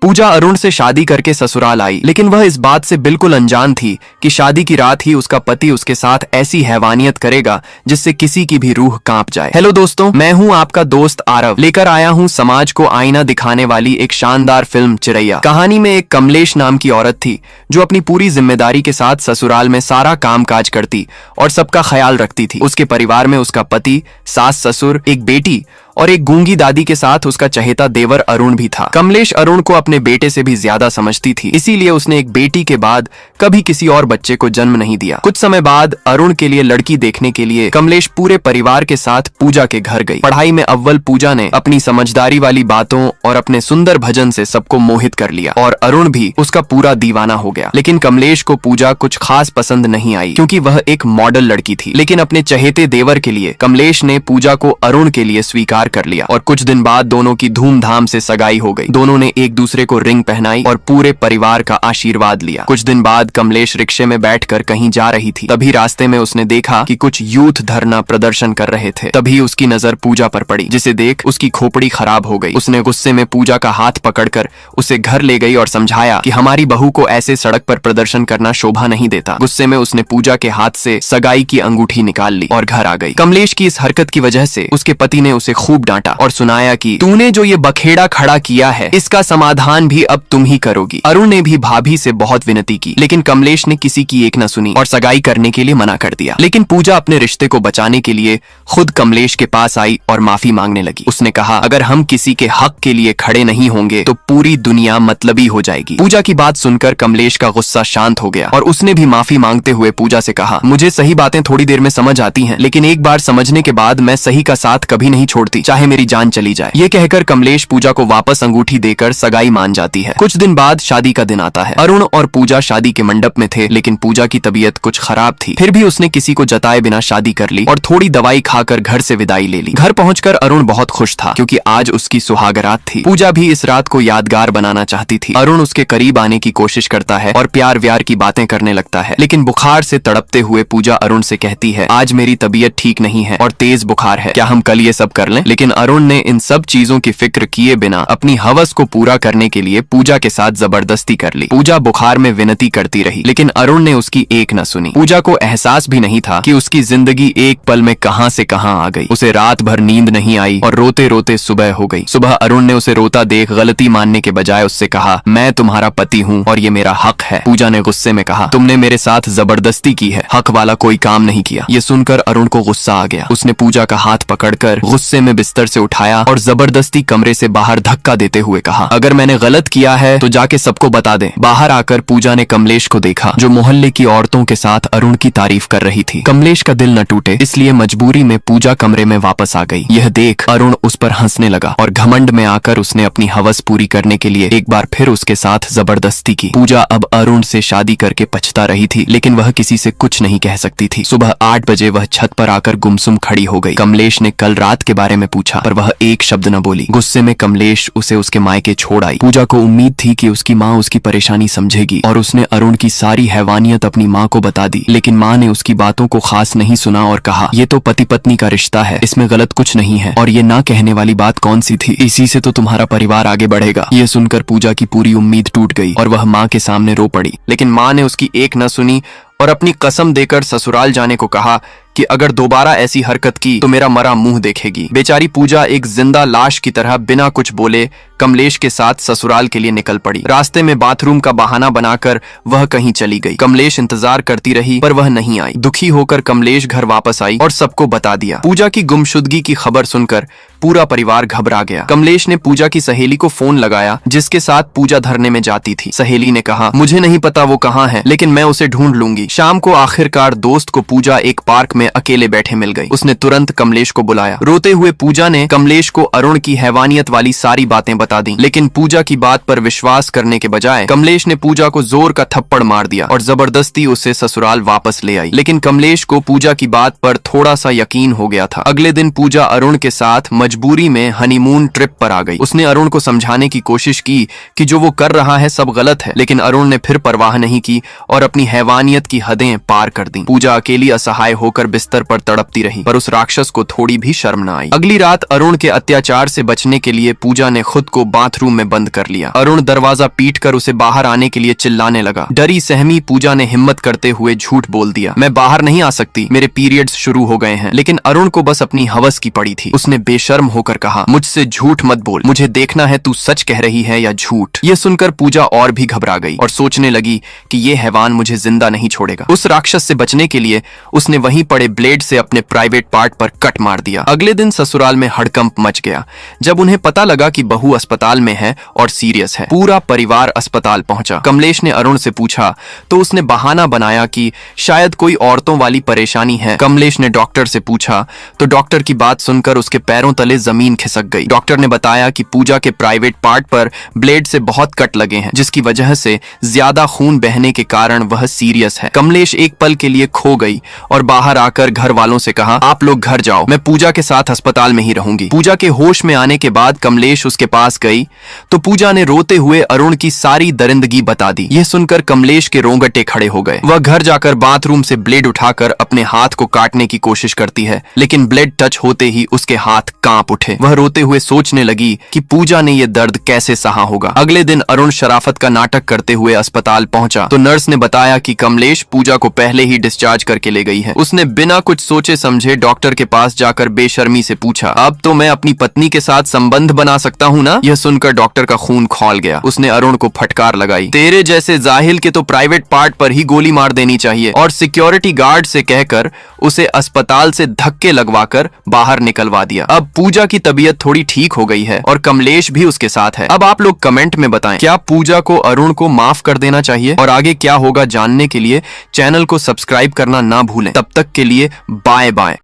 पूजा अरुण से शादी करके ससुराल आई, लेकिन वह इस बात से बिल्कुल अनजान थी कि शादी की रात ही उसका पति उसके साथ ऐसी हैवानियत करेगा जिससे किसी की भी रूह कांप जाए। हेलो दोस्तों, मैं हूं आपका दोस्त आरव, लेकर आया हूं समाज को आईना दिखाने वाली एक शानदार फिल्म चिरैया। कहानी में एक कमलेश नाम की औरत थी जो अपनी पूरी जिम्मेदारी के साथ ससुराल में सारा काम काज करती और सबका ख्याल रखती थी। उसके परिवार में उसका पति, सास ससुर, एक बेटी और एक गूंगी दादी के साथ उसका चहेता देवर अरुण भी था। कमलेश अरुण को अपने बेटे से भी ज्यादा समझती थी, इसीलिए उसने एक बेटी के बाद कभी किसी और बच्चे को जन्म नहीं दिया। कुछ समय बाद अरुण के लिए लड़की देखने के लिए कमलेश पूरे परिवार के साथ पूजा के घर गई। पढ़ाई में अव्वल पूजा ने अपनी समझदारी वाली बातों और अपने सुंदर भजन से सबको मोहित कर लिया और अरुण भी उसका पूरा दीवाना हो गया। लेकिन कमलेश को पूजा कुछ खास पसंद नहीं आई क्योंकि वह एक मॉडल लड़की थी। लेकिन अपने चहेते देवर के लिए कमलेश ने पूजा को अरुण के लिए स्वीकार कर लिया और कुछ दिन बाद दोनों की धूमधाम से सगाई हो गई। दोनों ने एक दूसरे को रिंग पहनाई और पूरे परिवार का आशीर्वाद लिया। कुछ दिन बाद कमलेश रिक्शे में बैठकर कहीं जा रही थी। तभी रास्ते में उसने देखा कि कुछ यूथ धरना प्रदर्शन कर रहे थे। तभी उसकी नजर पूजा पर पड़ी, जिसे देख उसकी खोपड़ी खराब हो गई। उसने गुस्से में पूजा का हाथ पकड़कर उसे घर ले गई और समझाया कि हमारी बहू को ऐसे सड़क पर प्रदर्शन करना शोभा नहीं देता। गुस्से में उसने पूजा के हाथ से सगाई की अंगूठी निकाल ली और घर आ गई। कमलेश की इस हरकत की वजह से उसके पति ने उसे खूब डांटा और सुनाया कि तूने जो ये बखेड़ा खड़ा किया है इसका समाधान भी अब तुम ही करोगी। अरुण ने भी भाभी से बहुत विनती की, लेकिन कमलेश ने किसी की एक न सुनी और सगाई करने के लिए मना कर दिया। लेकिन पूजा अपने रिश्ते को बचाने के लिए खुद कमलेश के पास आई और माफी मांगने लगी। उसने कहा, अगर हम किसी के हक के लिए खड़े नहीं होंगे तो पूरी दुनिया मतलबी हो जाएगी। पूजा की बात सुनकर कमलेश का गुस्सा शांत हो गया और उसने भी माफी मांगते हुए पूजा से कहा, मुझे सही बातें थोड़ी देर में समझ आती हैं, लेकिन एक बार समझने के बाद मैं सही का साथ कभी नहीं छोड़ती, चाहे मेरी जान चली जाए। ये कहकर कमलेश पूजा को वापस अंगूठी देकर सगाई मान जाती है। कुछ दिन बाद शादी का दिन आता है। अरुण और पूजा शादी के मंडप में थे, लेकिन पूजा की तबीयत कुछ खराब थी। फिर भी उसने किसी को जताए बिना शादी कर ली और थोड़ी दवाई खाकर घर से विदाई ले ली। घर पहुंचकर अरुण बहुत खुश था क्योंकि आज उसकी सुहागरात थी। पूजा भी इस रात को यादगार बनाना चाहती थी। अरुण उसके करीब आने की कोशिश करता है और प्यार व्यार की बातें करने लगता है, लेकिन बुखार से तड़पते हुए पूजा अरुण से कहती है, आज मेरी तबीयत ठीक नहीं है और तेज बुखार है, क्या हम कल ये सब कर लें? लेकिन अरुण ने इन सब चीजों की फिक्र किए बिना अपनी हवस को पूरा करने के लिए पूजा के साथ जबरदस्ती कर ली। पूजा बुखार में विनती करती रही, लेकिन अरुण ने उसकी एक न सुनी। पूजा को एहसास भी नहीं था कि उसकी जिंदगी एक पल में कहां से कहां आ गई। उसे रात भर नींद नहीं आई और रोते रोते सुबह हो गई। सुबह अरुण ने उसे रोता देख गलती मानने के बजाय उससे कहा, मैं तुम्हारा पति हूँ और ये मेरा हक है। पूजा ने गुस्से में कहा, तुमने मेरे साथ जबरदस्ती की है, हक वाला कोई काम नहीं किया। ये सुनकर अरुण को गुस्सा आ गया। उसने पूजा का हाथ पकड़कर गुस्से में बिस्तर से उठाया और जबरदस्ती कमरे से बाहर धक्का देते हुए कहा, अगर मैंने गलत किया है तो जाके सबको बता दे। बाहर आकर पूजा ने कमलेश को देखा जो मोहल्ले की औरतों के साथ अरुण की तारीफ कर रही थी। कमलेश का दिल न टूटे इसलिए मजबूरी में पूजा कमरे में वापस आ गई। यह देख अरुण उस पर हंसने लगा और घमंड में आकर उसने अपनी हवस पूरी करने के लिए एक बार फिर उसके साथ जबरदस्ती की। पूजा अब अरुण से शादी करके पछता रही थी, लेकिन वह किसी से कुछ नहीं कह सकती थी। सुबह 8 बजे वह छत पर आकर गुमसुम खड़ी हो गई। कमलेश ने कल रात के बारे में पूछा पर वह एक शब्द न बोली। गुस्से में कमलेश उसे उसके मायके छोड़ आई। पूजा को उम्मीद थी कि उसकी माँ उसकी परेशानी समझेगी और उसने अरुण की सारी हैवानियत अपनी माँ को बता दी, लेकिन माँ ने उसकी बातों को खास नहीं सुना और कहा, ये तो पति पत्नी का रिश्ता है, इसमें गलत कुछ नहीं है और ये ना कहने वाली बात कौन सी थी, इसी से तो तुम्हारा परिवार आगे बढ़ेगा। ये सुनकर पूजा की पूरी उम्मीद टूट गई और वह माँ के सामने रो पड़ी, लेकिन माँ ने उसकी एक न सुनी और अपनी कसम देकर ससुराल जाने को कहा कि अगर दोबारा ऐसी हरकत की तो मेरा मरा मुंह देखेगी। बेचारी पूजा एक जिंदा लाश की तरह बिना कुछ बोले कमलेश के साथ ससुराल के लिए निकल पड़ी। रास्ते में बाथरूम का बहाना बनाकर वह कहीं चली गई। कमलेश इंतजार करती रही पर वह नहीं आई। दुखी होकर कमलेश घर वापस आई और सबको बता दिया। पूजा की गुमशुदगी की खबर सुनकर पूरा परिवार घबरा गया। कमलेश ने पूजा की सहेली को फोन लगाया जिसके साथ पूजा धरने में जाती थी। सहेली ने कहा, मुझे नहीं पता वो कहाँ है, लेकिन मैं उसे ढूंढ लूंगी। शाम को आखिरकार दोस्त को पूजा एक पार्क में अकेले बैठे मिल गई। उसने तुरंत कमलेश को बुलाया। रोते हुए पूजा ने कमलेश को अरुण की हैवानियत वाली सारी बातें बता दी, लेकिन पूजा की बात पर विश्वास करने के बजाय कमलेश ने पूजा को जोर का थप्पड़ मार दिया और जबरदस्ती उसे ससुराल वापस ले आई। लेकिन कमलेश को पूजा की बात पर थोड़ा सा यकीन हो गया था। अगले दिन पूजा अरुण के साथ मजबूरी में हनीमून ट्रिप पर आ गई। उसने अरुण को समझाने की कोशिश की कि जो वो कर रहा है सब गलत है, लेकिन अरुण ने फिर परवाह नहीं की और अपनी हैवानियत की हदें पार कर दी। पूजा अकेली असहाय होकर बिस्तर पर तड़पती रही, पर उस राक्षस को थोड़ी भी शर्म न आई। अगली रात अरुण के अत्याचार से बचने के लिए पूजा ने खुद को बाथरूम में बंद कर लिया। अरुण दरवाजा पीटकर उसे बाहर आने के लिए चिल्लाने लगा। डरी सहमी पूजा ने हिम्मत करते हुए झूठ बोल दिया, मैं बाहर नहीं आ सकती, मेरे पीरियड्स शुरू हो गए हैं। लेकिन अरुण को बस अपनी हवस की पड़ी थी। उसने बेशर्म होकर कहा, मुझसे झूठ मत बोल, मुझे देखना है तू सच कह रही है या झूठ। यह सुनकर पूजा और भी घबरा गई और सोचने लगी कि यह हैवान मुझे जिंदा नहीं छोड़ेगा। उस राक्षस से बचने के लिए उसने वहीं पड़े ब्लेड से अपने प्राइवेट पार्ट पर कट मार दिया। अगले दिन ससुराल में हड़कंप मच गया जब उन्हें पता लगा कि बहू अस्पताल में है और सीरियस है। पूरा परिवार अस्पताल पहुंचा। कमलेश ने अरुण से पूछा तो उसने बहाना बनाया कि शायद कोई औरतों वाली परेशानी है। कमलेश ने डॉक्टर से पूछा तो डॉक्टर की बात सुनकर उसके पैरों तले जमीन खिसक गई। डॉक्टर ने बताया कि पूजा के प्राइवेट पार्ट पर ब्लेड से बहुत कट लगे हैं, जिसकी वजह से ज्यादा खून बहने के कारण वह सीरियस है। कमलेश एक पल के लिए खो गई और बाहर आकर घर वालों से कहा, आप लोग घर जाओ, मैं पूजा के साथ अस्पताल में ही रहूंगी। पूजा के होश में आने के बाद कमलेश उसके पास गई तो पूजा ने रोते हुए अरुण की सारी दरिंदगी बता दी। यह सुनकर कमलेश के रोंगटे खड़े हो गए। वह घर जाकर बाथरूम से ब्लेड उठाकर अपने हाथ को काटने की कोशिश करती है, लेकिन ब्लेड टच होते ही उसके हाथ कांप उठे। वह रोते हुए सोचने लगी कि पूजा ने यह दर्द कैसे सहा होगा। अगले दिन अरुण शराफत का नाटक करते हुए अस्पताल पहुंचा तो नर्स ने बताया कि कमलेश पूजा को पहले ही डिस्चार्ज करके ले गई है। उसने बिना कुछ सोचे समझे डॉक्टर के पास जाकर बेशर्मी से पूछा, अब तो मैं अपनी पत्नी के साथ संबंध बना सकता हूँ ना? यह सुनकर डॉक्टर का खून खौल गया। उसने अरुण को फटकार लगाई, तेरे जैसे जाहिल के तो प्राइवेट पार्ट पर ही गोली मार देनी चाहिए, और सिक्योरिटी गार्ड से कहकर उसे अस्पताल से धक्के लगवाकर बाहर निकलवा दिया। अब पूजा की तबीयत थोड़ी ठीक हो गई है और कमलेश भी उसके साथ है। अब आप लोग कमेंट में बताएं, क्या पूजा को अरुण को माफ कर देना चाहिए? और आगे क्या होगा जानने के लिए चैनल को सब्सक्राइब करना ना भूलें। तब तक के लिए बाय बाय।